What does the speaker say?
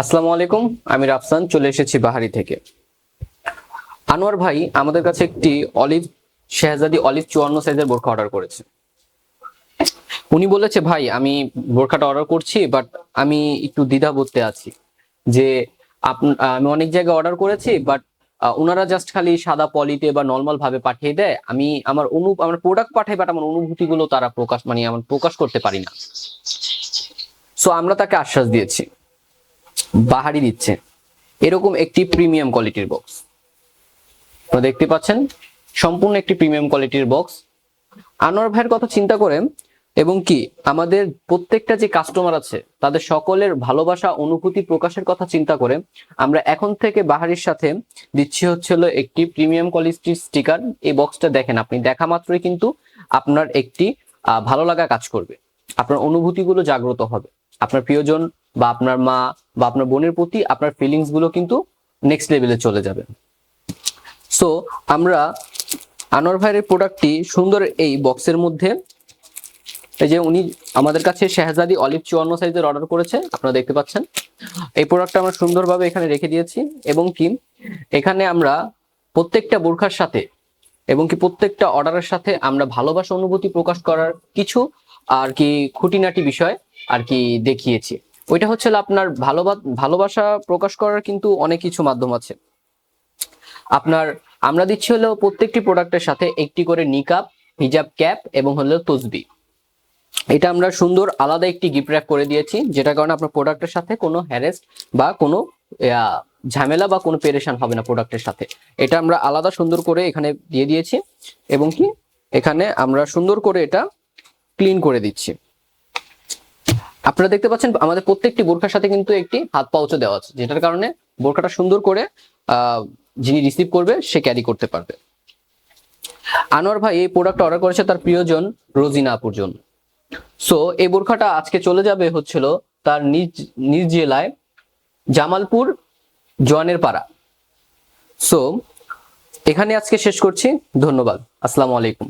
আসসালামু আলাইকুম, আমি রাফসান চলে এসেছি বাহারি থেকে। আনোয়ার ভাই আমাদের কাছে একটি শেহজাদি অলিভ 54 সাইজের বোরখা অর্ডার করেছে। উনি বলেছে, ভাই আমি বোরখাটা অর্ডার করছি, বাট আমি একটু দ্বিধাবোধে আছি যে আমি অনেক জায়গায় অর্ডার করেছি, বাট ওনারা জাস্ট খালি সাদা পলিতে বা নর্মাল ভাবে পাঠিয়ে দেয়। আমি আমার প্রোডাক্ট পাঠাই, বাট আমার অনুভূতিগুলো তারা আমার প্রকাশ করতে পারি না। সো আমরা তাকে আশ্বাস দিয়েছি, বাহারি দিচ্ছে এরকম একটি প্রিমিয়াম কোয়ালিটির বক্স। আপনারা দেখতে পাচ্ছেন সম্পূর্ণ একটি প্রিমিয়াম কোয়ালিটির বক্স। আনোয়ার ভাইয়ের কথা চিন্তা করে এবং কি আমাদের প্রত্যেকটা যে কাস্টমার আছে তাদের সকলের ভালোবাসা অনুভূতি প্রকাশের কথা চিন্তা করে আমরা এখন থেকে বাহারির সাথে দিচ্ছি হচ্ছিল একটি প্রিমিয়াম কোয়ালিটির স্টিকার। এই বক্সটা দেখেন, আপনি দেখা মাত্রই কিন্তু আপনার একটি ভালো লাগা কাজ করবে, আপনার অনুভূতিগুলো জাগ্রত হবে, আপনার প্রিয়জন বা আপনার মা বা আপনার বোনের প্রতি আপনার ফিলিংস গুলো কিন্তু নেক্সট লেভেলে চলে যাবে। সো আমরা আনোয়ার ভাইয়ের প্রোডাক্টটি সুন্দর এই বক্সের মধ্যে, এই যে উনি আমাদের কাছে শেহজাদি অলিভ 54 সাইজের অর্ডার করেছে, আপনারা দেখতে পাচ্ছেন। এই প্রোডাক্টটা আমরা সুন্দরভাবে এখানে রেখে দিয়েছি এবং কি এখানে আমরা প্রত্যেকটা বোরখার সাথে এবং কি প্রত্যেকটা অর্ডারের সাথে আমরা ভালোবাসা অনুভূতি প্রকাশ করার কিছু আর কি খুঁটিনাটি বিষয় আর কি দেখিয়েছি। ওইটা হচ্ছে আপনার ভালোবাসা প্রকাশ করার কিন্তু অনেক কিছু মাধ্যম আছে। আমরা দিচ্ছি হলো প্রত্যেকটি প্রোডাক্টের সাথে একটি করে নিকাব, হিজাব ক্যাপ এবং হলো তসবি। এটা আমরা সুন্দর আলাদা একটি গিফট র্যাপ করে দিয়েছি, যেটা কারণে আপনার প্রোডাক্টের সাথে কোনো হ্যারেস বা কোনো ঝামেলা বা কোনো পেরেশান হবে না প্রোডাক্টের সাথে। এটা আমরা আলাদা সুন্দর করে এখানে দিয়ে দিয়েছি এবং কি এখানে আমরা সুন্দর করে এটা ক্লিন করে দিচ্ছি। আপনারা দেখতে পাচ্ছেন আমাদের প্রত্যেকটি বোরখার সাথে কিন্তু একটি হাত পাউচও দেওয়া আছে, যেটার কারণে বোরখাটা সুন্দর করে যিনি রিসিভ করবে সে ক্যারি করতে পারবে। আনোয়ার ভাই এই প্রোডাক্ট অর্ডার করেছে তার প্রিয়জন রোজিনা আপুর জন্য। সো এই বোরখাটা আজকে চলে যাবে হচ্ছিল তার নিজ জেলায় জামালপুর জোয়ানের পাড়া। সো এখানে আজকে শেষ করছি, ধন্যবাদ, আসসালামু আলাইকুম।